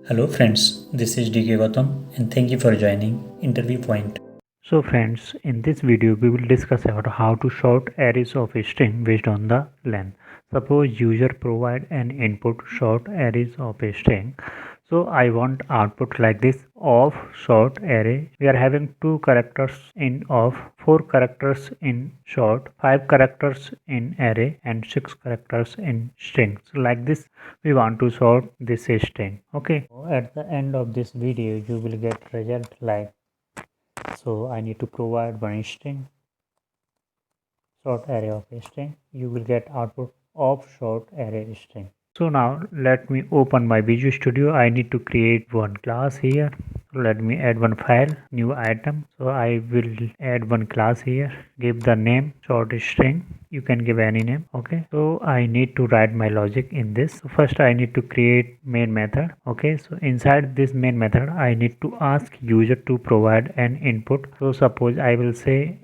Hello friends, this is DK Gautam and thank you for joining Interview Point. So friends, in this video we will discuss about how to sort arrays of a string based on the length. Suppose user provide an input sort arrays of a string. So I want output like this of short array. We are having 2 characters in of, 4 characters in short, 5 characters in array and 6 characters in string. So like this we want to sort this string. Okay. So at the end of this video you will get result like so. I need to provide one string, short array of a string. You will get output of short array string. So now let me open my Visual Studio. I need to create one class here. Let me add one file, new item. So I will add one class here, give the name short string. You can give any name. Okay, so I need to write my logic in this. So first I need to create main method. Okay, so inside this main method I need to ask user to provide an input. So suppose I will say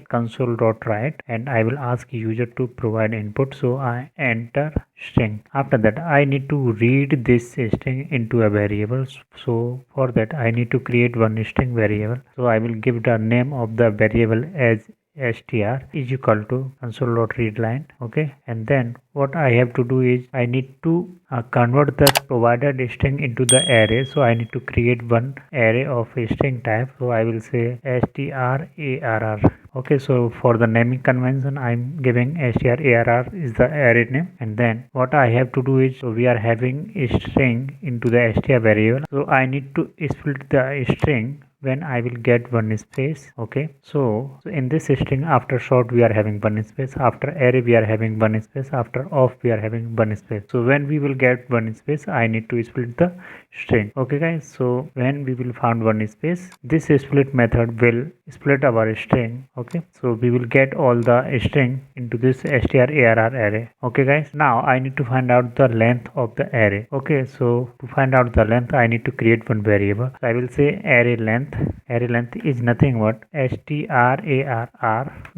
console.write and I will ask user to provide input. So I enter string. After that I need to read this string into a variable. So for that I need to create one string variable. So I will give the name of the variable as str is equal to console.readline. Okay, and then what I have to do is I need to convert the provided string into the array. So I need to create one array of a string type. So I will say strar. Okay, so for the naming convention I'm giving strar is the array name, and then what I have to do is, so we are having a string into the str variable, so I need to split the string when I will get one space. Okay, so in this string after short we are having one space, after array we are having one space, after off we are having one space. So when we will get one space I need to split the string. Okay guys, so when we will find one space, this split method will split our string. Okay, so we will get all the string into this strar array. Okay guys, now I need to find out the length of the array. Okay, so to find out the length I need to create one variable. So I will say array length. Array length is nothing but strar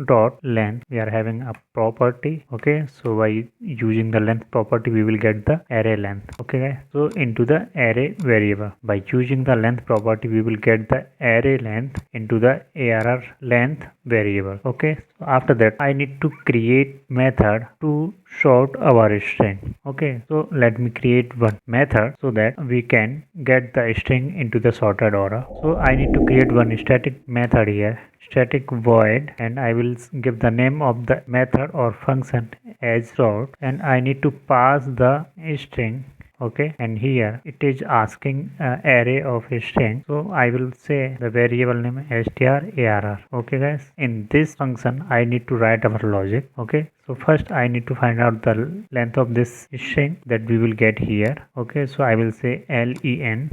dot length. We are having a property. Okay, so by using the length property we will get the array length. Okay guys, so into the array variable, by using the length property we will get the array length into the arr length variable. Okay, so after that I need to create method to sort our string. Okay, so let me create one method so that we can get the string into the sorted order. So I need to create one static method here, static void, and I will give the name of the method or function as sort, and I need to pass the string. Okay, and here it is asking array of a string, so I will say the variable name strar. Okay guys, in this function I need to write our logic. Okay, so first I need to find out the length of this string that we will get here. Okay, so I will say len.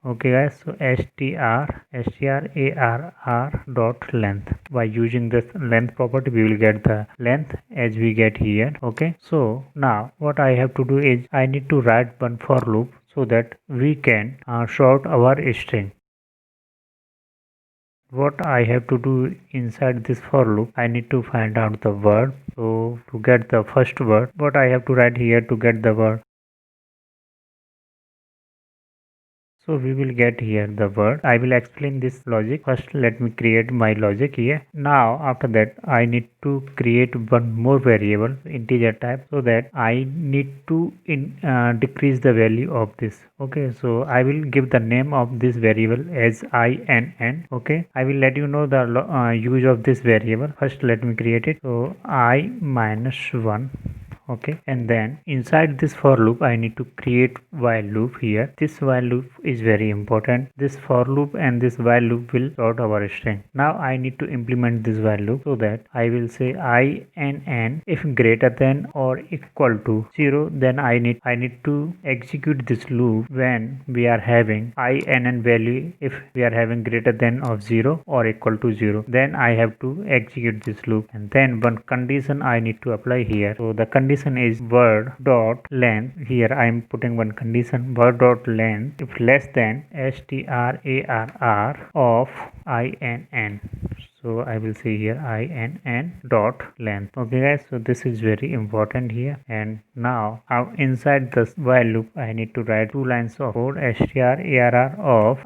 Okay guys, so strar dot length. By using this length property we will get the length as we get here. Okay, so now what I have to do is I need to write one for loop so that we can sort our string. What I have to do inside this for loop, I need to find out the word. So to get the first word, what I have to write here to get the word, so we will get here the word. I will explain this logic. First let me create my logic here. Now after that I need to create one more variable, integer type, so that I need to decrease the value of this. Okay, so I will give the name of this variable as inn. Okay, I will let you know the use of this variable. First let me create it. So I minus 1. Okay, and then inside this for loop I need to create while loop here. This while loop is very important. This for loop and this while loop will sort our string. Now I need to implement this while loop, so that I will say inn if greater than or equal to 0, then I need to execute this loop when we are having inn value. If we are having greater than of 0 or equal to 0, then I have to execute this loop, and then one condition I need to apply here. So the condition is word dot length. Here I am putting one condition, word dot length if less than strar of inn. So I will say here inn dot length. Okay guys, so this is very important here. And now inside this while loop I need to write two lines of code strarr of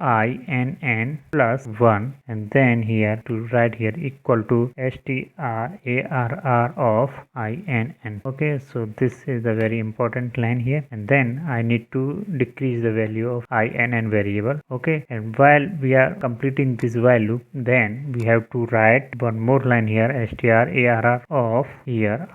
inn plus 1, and then here to write here equal to strarr of inn. Okay, so this is the very important line here, and then I need to decrease the value of inn variable. Okay, and while we are completing this while loop, then we have to write one more line here strarr of here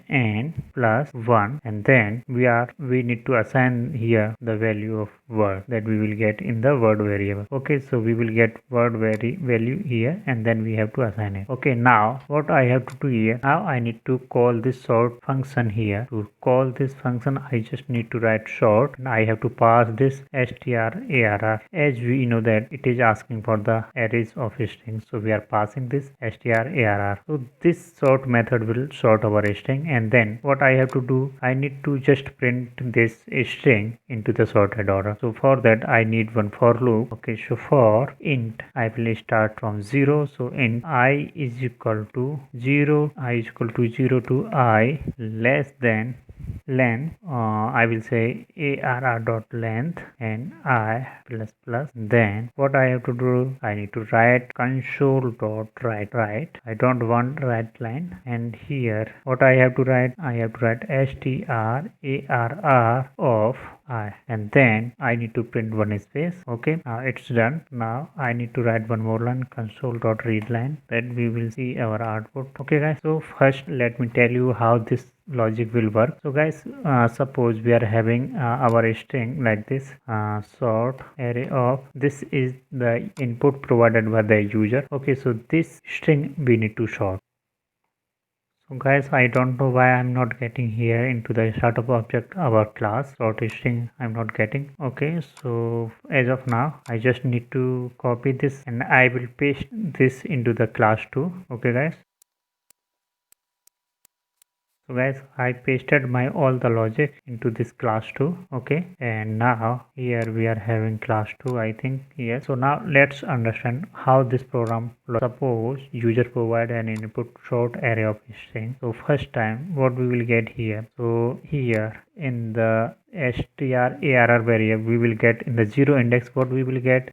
inn plus 1, and then we need to assign here the value of word that we will get in the word variable. Okay, so we will get word value here, and then we have to assign it. Okay, now what I have to do here, now I need to call this sort function here. To call this function I just need to write sort, and I have to pass this strarr. As we know that it is asking for the arrays of strings, so we are passing this strarr. So this sort method will sort our string, and then what I have to do, I need to just print this string into the sorted order. So for that I need one for loop. Okay, so for int I will start from 0. So int I is equal to 0, I is equal to 0 to I less than length. I will say arr dot length and I plus plus. Then what I have to do, I need to write console dot write. I don't want write line, and here what I have to write, I have to write strarr of I, and then I need to print one space. Okay, now it's done. Now I need to write one more line console dot read line, that we will see our output. Okay guys, so first let me tell you how this logic will work. So guys, suppose we are having our string like this, sort array of, this is the input provided by the user. Okay, so this string we need to sort. So guys, I don't know why I'm not getting here into the startup object our class sort string. I'm not getting. Okay, so as of now I just need to copy this and I will paste this into the class 2. Okay guys, so guys, I pasted my all the logic into this class 2. Okay, and now here we are having class 2, I think. Yes, so now let's understand how this program. Suppose user provide an input short array of string. So first time what we will get here, so here in the strarr variable we will get in the 0 index what we will get,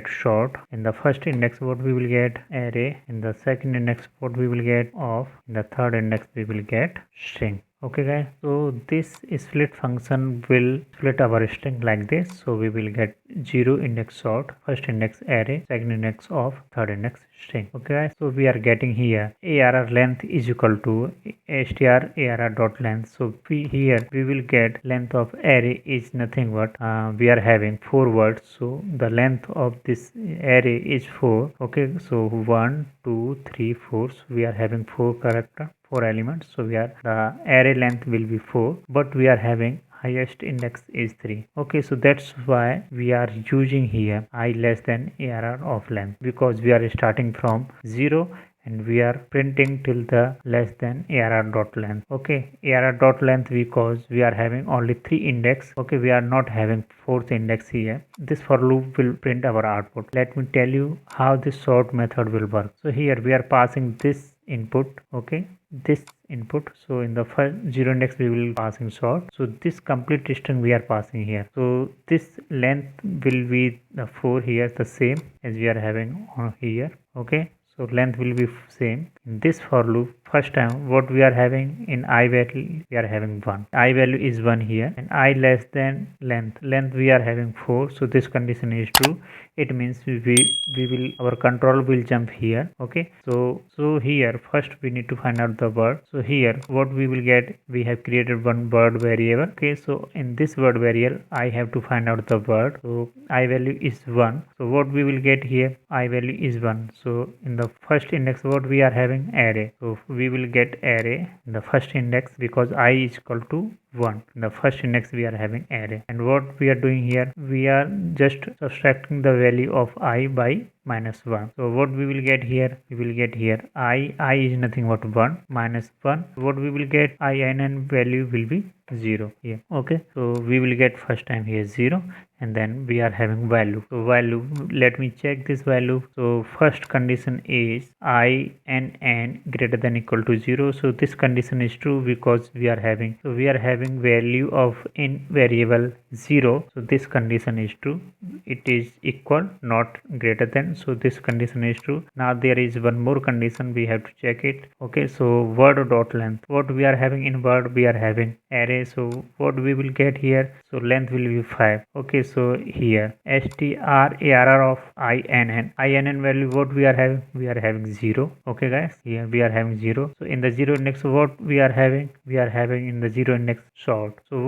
short. In the first index what we will get, array. In the second index what we will get, of. In the third index we will get string. Okay guys, so this split function will split our string like this. So we will get 0 index sort, first index array, second index of, third index string. Okay guys, so we are getting here arr length is equal to strarr dot length. So here we will get length of array is nothing but we are having 4 words, so the length of this array is 4. Okay, so 1 2 3 4, so we are having 4 character, 4 elements. So we are, the array length will be 4, but we are having highest index is 3. Okay, so that's why we are using here I less than arr of length, because we are starting from 0 and we are printing till the less than arr dot length. Okay, arr dot length because we are having only 3 index. Okay, we are not having 4th index here. This for loop will print our output. Let me tell you how this sort method will work. So here we are passing this input. Okay, this input. So in the first 0 index we will passing sort. So this complete string we are passing here. So this length will be the 4 here, the same as we are having on here. Okay, so length will be same. In this for loop, first time what we are having in I value, we are having 1. I value is 1 here, and I less than length we are having 4. So this condition is true. It means we will, our control will jump here. Okay, so here first we need to find out the word. So here what we will get, we have created one word variable. Okay, so in this word variable I have to find out the word. So I value is 1. So what we will get here, I value is 1. So in the first index what we are having, array. So we will get array in the first index because I is equal to 1. In the first index we are having array, and what we are doing here, we are just subtracting the value of I by -1. So what we will get here, we will get here I is nothing but 1 minus 1. What we will get, INN value will be 0 here. Okay, so we will get first time here 0, and then we are having value. So value, let me check this value. So first condition is INN greater than equal to 0. So this condition is true because we are having, so we are having value of in variable 0. So this condition is true, it is equal not greater than. So this condition is true. Now there is one more condition, we have to check it. Okay, so word dot length, what we are having in word, we are having array. So what we will get here, so length will be 5. Okay, so here strarr of inn value, what we are having, we are having 0. Okay guys, here we are having 0. So in the 0 index, what we are having, we are having in the 0 index sort. So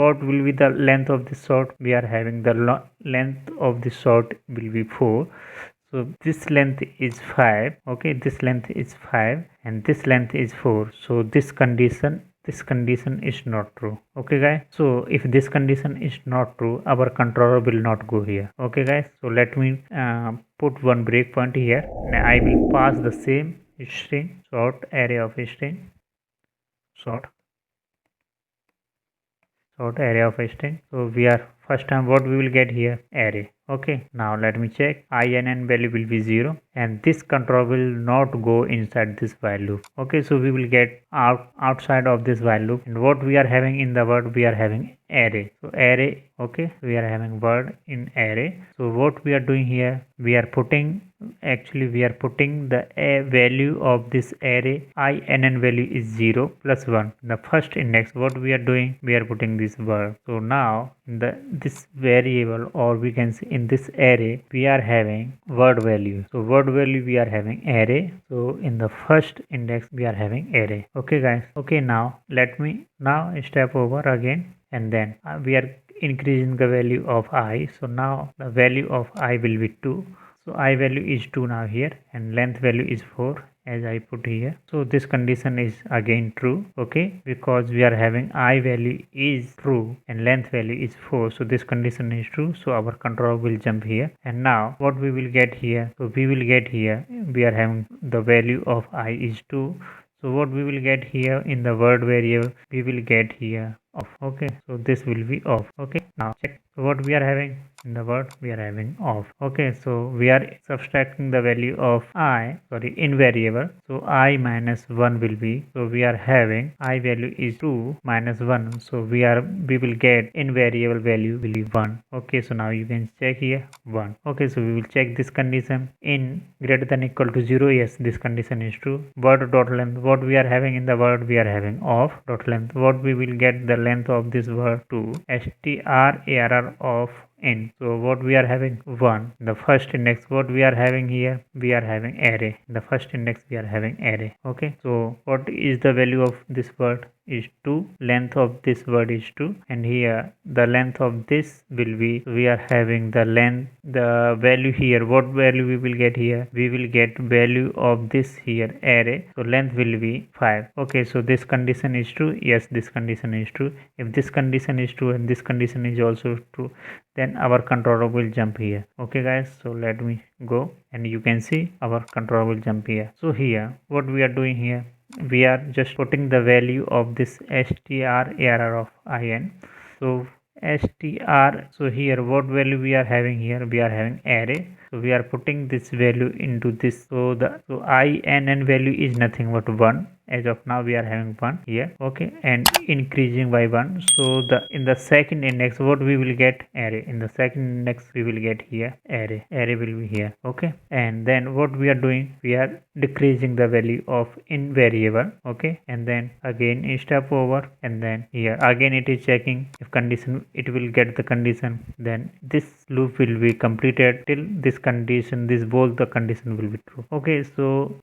what will be the length of this sort, we are having the length of the sort will be 4. So this length is 5. Okay, this length is 5 and this length is 4. So this condition is not true. Okay guys, so if this condition is not true, our controller will not go here. Okay guys, so let me put one breakpoint here. Now I will pass the same string, sort array of string, sort array of string. So we are first time, what we will get here, array. Okay, now let me check, INN value will be 0 and this control will not go inside this value. Okay, so we will get outside of this value, and what we are having in the word, we are having array. So array, okay, we are having word in array. So what we are doing here, we are putting, actually we are putting the value of this array, INN value is 0 plus 1. The first index, what we are doing, we are putting this word. So now in this variable, or we can say in this array, we are having word value. So word value we are having array. So in the first index we are having array. Okay guys, okay, now let me now step over again, and then we are increasing the value of I. So now the value of I will be 2. So I value is 2 now here, and length value is 4 as I put here. So this condition is again true. Okay, because we are having I value is true and length value is 4. So this condition is true. So our control will jump here, and now what we will get here, so we will get here, we are having the value of I is 2. So what we will get here in the word variable, we will get here off. Okay, so this will be off. Okay, now check. So what we are having in the word, we are having off. Okay, so we are subtracting the value of in variable. So I minus 1 will be, so we are having I value is 2 minus 1. So we will get in variable value will be 1. Okay, so now you can check here 1. Okay, so we will check this condition, in greater than equal to 0. Yes, this condition is true. Word dot length, what we are having in the word, we are having of dot length. What we will get the length of this word to strarr of n. So what we are having 1. The first index, what we are having here, we are having array. The first index we are having array. Okay, so what is the value of this word is 2, length of this word is 2, and here the length of this will be, we are having the length, the value here, what value we will get here, we will get value of this here array. So length will be 5. Okay, so this condition is true. Yes, this condition is true. If this condition is true and this condition is also true, then our controller will jump here. Okay guys, so let me go, and you can see our controller will jump here. So here what we are doing here, we are just putting the value of this strarr of in. So str, so here what value we are having here, we are having array. So we are putting this value into this. So the INN value is nothing but 1. As of now we are having 1 here. Okay, and increasing by 1. So in the second index, what we will get, array. In the second index we will get here array will be here. Okay, and then what we are doing, we are decreasing the value of in variable. Okay, and then again step over, and then here again it is checking if condition, it will get the condition, then this loop will be completed till this condition, this both the condition will be true. Okay, so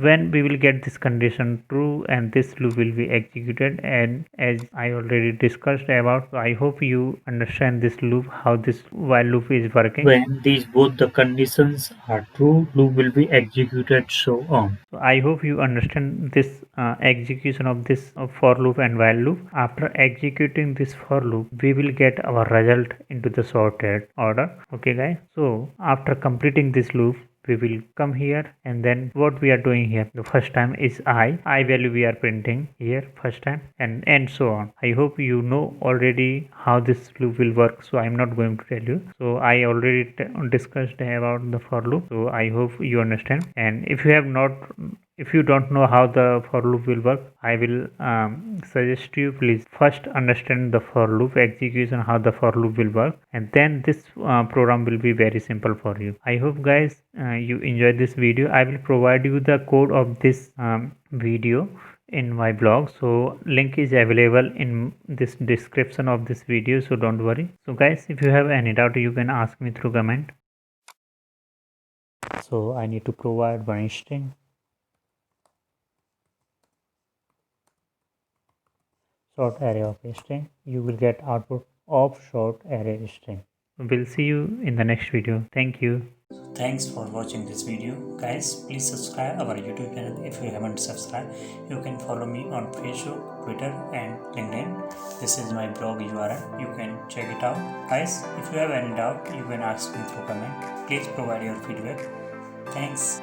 when we will get this condition true, and this loop will be executed, and as I already discussed about, so I hope you understand this loop, how this while loop is working. When these both the conditions are true, loop will be executed, so on. So I hope you understand this execution of this for loop and while loop. After executing this for loop, we will get our result into the sorted order. Okay guys, so after completing this loop, we will come here, and then what we are doing here, the first time is I value we are printing here first time, and so on. I hope you know already how this loop will work, so I'm not going to tell you. So I already discussed about the for loop, so I hope you understand. And if you don't know how the for loop will work, I will suggest you, please first understand the for loop execution, how the for loop will work, and then this program will be very simple for you. I hope guys you enjoyed this video. I will provide you the code of this video in my blog, so link is available in this description of this video, so don't worry. So guys, if you have any doubt, you can ask me through comment. So I need to provide one string, short array of a string. You will get output of short array string. We'll see you in the next video. Thank you. Thanks for watching this video. Guys, please subscribe our YouTube channel if you haven't subscribed. You can follow me on Facebook, Twitter and LinkedIn. This is my blog URL. You can check it out. Guys, if you have any doubt, you can ask me through comment. Please provide your feedback. Thanks.